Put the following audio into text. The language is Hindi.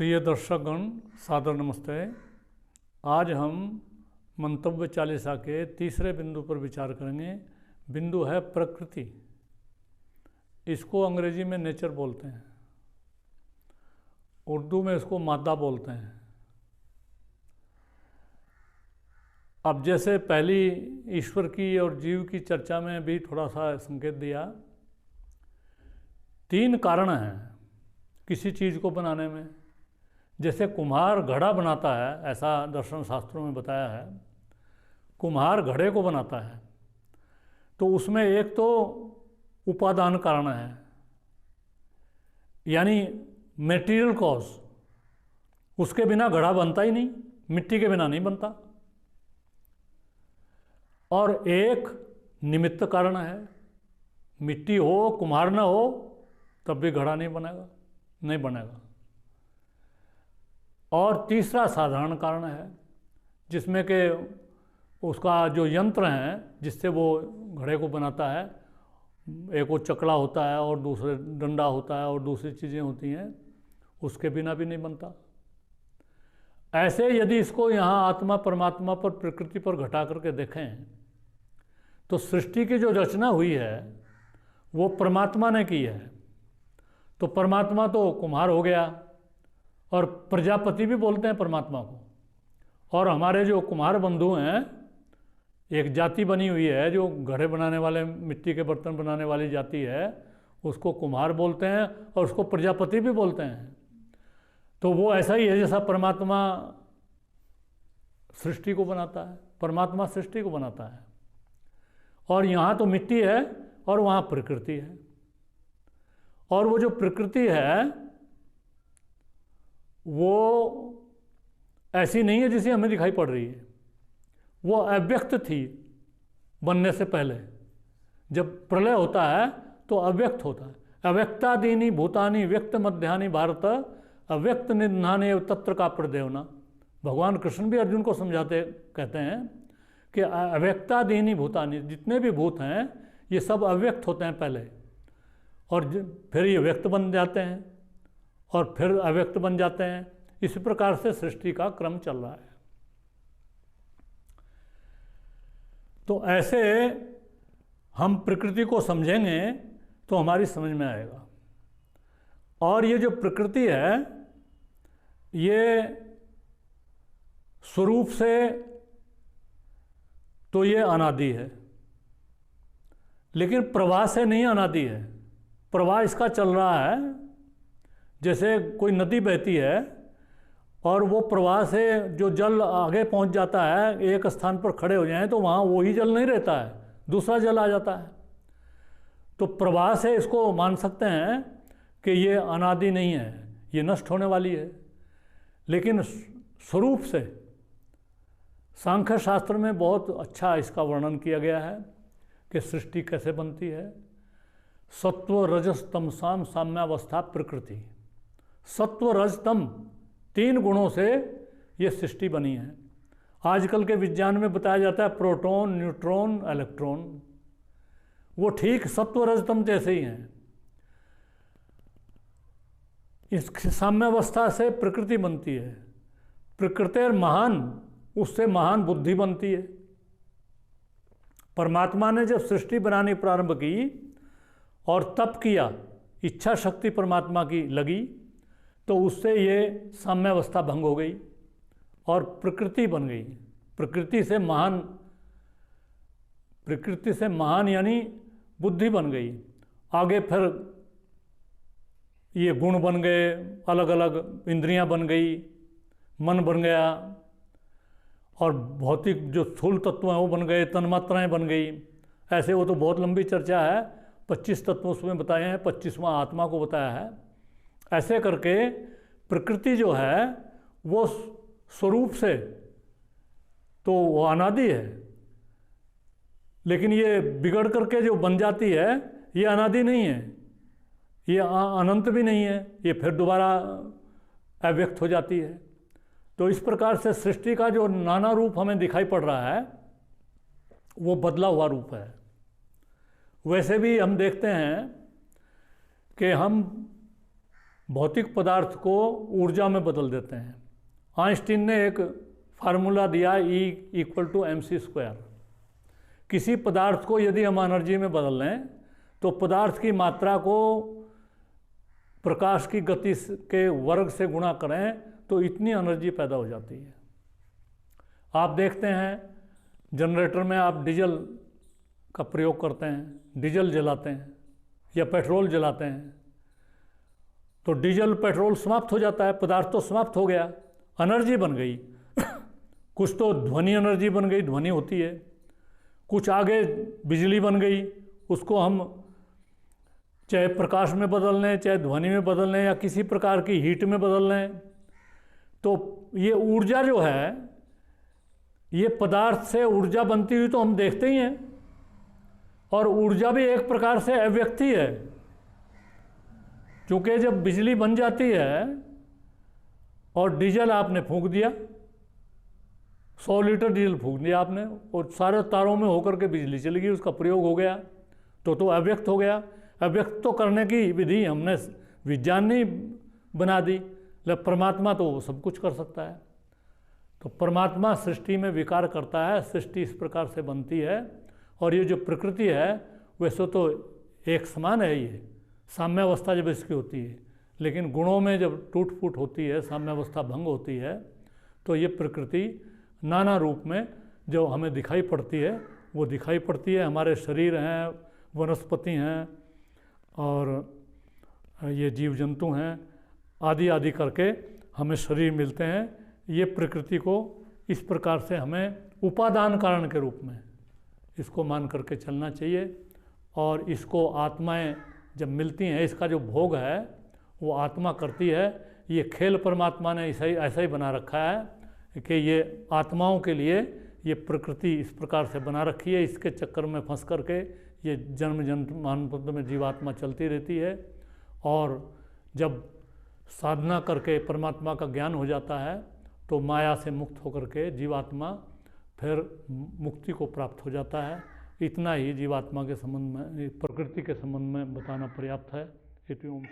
प्रिय दर्शकगण, सादर नमस्ते। आज हम मंतव्य चालीसा के तीसरे बिंदु पर विचार करेंगे। बिंदु है प्रकृति। इसको अंग्रेजी में नेचर बोलते हैं, उर्दू में इसको मादा बोलते हैं। अब जैसे पहली ईश्वर की और जीव की चर्चा में भी थोड़ा सा संकेत दिया, तीन कारण हैं किसी चीज़ को बनाने में। जैसे कुम्हार घड़ा बनाता है, ऐसा दर्शन शास्त्रों में बताया है। कुम्हार घड़े को बनाता है तो उसमें एक तो उपादान कारण है, यानी मेटीरियल कॉज। उसके बिना घड़ा बनता ही नहीं, मिट्टी के बिना नहीं बनता। और एक निमित्त कारण है, मिट्टी हो कुम्हार ना हो तब भी घड़ा नहीं बनेगा। और तीसरा साधारण कारण है, जिसमें कि उसका जो यंत्र है जिससे वो घड़े को बनाता है, एक वो चकला होता है और दूसरे डंडा होता है और दूसरी चीज़ें होती हैं, उसके बिना भी नहीं बनता। ऐसे यदि इसको यहाँ आत्मा परमात्मा पर, प्रकृति पर घटा करके देखें तो सृष्टि की जो रचना हुई है वो परमात्मा ने की है। तो परमात्मा तो कुम्हार हो गया, और प्रजापति भी बोलते हैं परमात्मा को। और हमारे जो कुम्हार बंधु हैं, एक जाति बनी हुई है जो घड़े बनाने वाले, मिट्टी के बर्तन बनाने वाली जाति है, उसको कुम्हार बोलते हैं और उसको प्रजापति भी बोलते हैं। तो वो ऐसा ही है जैसा परमात्मा सृष्टि को बनाता है, परमात्मा सृष्टि को बनाता है। और यहाँ तो मिट्टी है और वहाँ प्रकृति है। और वो जो प्रकृति है वो ऐसी नहीं है जिसे हमें दिखाई पड़ रही है। वो अव्यक्त थी बनने से पहले। जब प्रलय होता है तो अव्यक्त होता है। अव्यक्तादीनि भूतानि व्यक्त मध्यानि भारत अव्यक्त निधाने तत्र का प्रदेवना। भगवान कृष्ण भी अर्जुन को समझाते कहते हैं कि अव्यक्तादीनि भूतानि, जितने भी भूत हैं ये सब अव्यक्त होते हैं पहले, और फिर ये व्यक्त बन जाते हैं और फिर अव्यक्त बन जाते हैं। इसी प्रकार से सृष्टि का क्रम चल रहा है। तो ऐसे हम प्रकृति को समझेंगे तो हमारी समझ में आएगा। और ये जो प्रकृति है ये स्वरूप से तो ये अनादि है, लेकिन प्रवाह से नहीं अनादि है। प्रवाह इसका चल रहा है। जैसे कोई नदी बहती है और वो प्रवाह से जो जल आगे पहुंच जाता है, एक स्थान पर खड़े हो जाएं तो वहाँ वही जल नहीं रहता है, दूसरा जल आ जाता है। तो प्रवाह से इसको मान सकते हैं कि ये अनादि नहीं है, ये नष्ट होने वाली है। लेकिन स्वरूप से सांख्य शास्त्र में बहुत अच्छा इसका वर्णन किया गया है कि सृष्टि कैसे बनती है। सत्व रजस तमसाम साम्यावस्था प्रकृति। सत्व रज तम, तीन गुणों से ये सृष्टि बनी है। आजकल के विज्ञान में बताया जाता है प्रोटॉन, न्यूट्रॉन, इलेक्ट्रॉन, वो ठीक सत्व रज तम जैसे ही हैं। इस साम्यावस्था से प्रकृति बनती है। प्रकृति महान, उससे महान बुद्धि बनती है। परमात्मा ने जब सृष्टि बनानी प्रारंभ की और तप किया, इच्छा शक्ति परमात्मा की लगी, तो उससे ये साम्यावस्था भंग हो गई और प्रकृति बन गई। प्रकृति से महान यानी बुद्धि बन गई। आगे फिर ये गुण बन गए, अलग अलग इंद्रियां बन गई, मन बन गया, और भौतिक जो स्थूल तत्व हैं वो बन गए, तन्मात्राएं बन गई। ऐसे वो तो बहुत लंबी चर्चा है, 25 तत्व उसमें बताए हैं, 25वां आत्मा को बताया है। ऐसे करके प्रकृति जो है वो स्वरूप से तो वो अनादि है, लेकिन ये बिगड़ करके जो बन जाती है ये अनादि नहीं है, ये अनंत भी नहीं है, ये फिर दोबारा अव्यक्त हो जाती है। तो इस प्रकार से सृष्टि का जो नाना रूप हमें दिखाई पड़ रहा है वो बदला हुआ रूप है। वैसे भी हम देखते हैं कि हम भौतिक पदार्थ को ऊर्जा में बदल देते हैं। आइंस्टीन ने एक फार्मूला दिया E=mc²। किसी पदार्थ को यदि हम एनर्जी में बदल लें तो पदार्थ की मात्रा को प्रकाश की गति के वर्ग से गुणा करें तो इतनी एनर्जी पैदा हो जाती है। आप देखते हैं जनरेटर में आप डीजल का प्रयोग करते हैं, डीजल जलाते हैं या पेट्रोल जलाते हैं, तो डीजल पेट्रोल समाप्त हो जाता है, पदार्थ तो समाप्त हो गया, एनर्जी बन गई। कुछ तो ध्वनि एनर्जी बन गई, ध्वनि होती है, कुछ आगे बिजली बन गई, उसको हम चाहे प्रकाश में बदल लें, चाहे ध्वनि में बदल लें या किसी प्रकार की हीट में बदल लें, तो ये ऊर्जा जो है, ये पदार्थ से ऊर्जा बनती हुई तो हम देखते ही हैं। और ऊर्जा भी एक प्रकार से अव्यक्त ही है, क्योंकि जब बिजली बन जाती है और डीजल आपने फूंक दिया, 100 लीटर डीजल फूंक दिया आपने और सारे तारों में होकर के बिजली चली गई, उसका प्रयोग हो गया, तो अव्यक्त हो गया। अव्यक्त तो करने की विधि हमने विज्ञान ने बना दी, लेकिन परमात्मा तो वो सब कुछ कर सकता है। तो परमात्मा सृष्टि में विकार करता है, सृष्टि इस प्रकार से बनती है। और ये जो प्रकृति है वैसे तो एक समान है, ये साम्यावस्था जब इसकी होती है, लेकिन गुणों में जब टूट फूट होती है, साम्यावस्था भंग होती है, तो ये प्रकृति नाना रूप में जो हमें दिखाई पड़ती है वो दिखाई पड़ती है। हमारे शरीर हैं, वनस्पति हैं और ये जीव जंतु हैं, आदि आदि करके हमें शरीर मिलते हैं। ये प्रकृति को इस प्रकार से हमें उपादान कारण के रूप में इसको मान करके चलना चाहिए। और इसको आत्माएं जब मिलती हैं, इसका जो भोग है वो आत्मा करती है। ये खेल परमात्मा ने ऐसा ही बना रखा है कि ये आत्माओं के लिए ये प्रकृति इस प्रकार से बना रखी है। इसके चक्कर में फंस करके ये जन्म जन्म मानव में जीवात्मा चलती रहती है। और जब साधना करके परमात्मा का ज्ञान हो जाता है तो माया से मुक्त होकर के जीवात्मा फिर मुक्ति को प्राप्त हो जाता है। इतना ही जीवात्मा के संबंध में, प्रकृति के संबंध में बताना पर्याप्त है। इति ओम।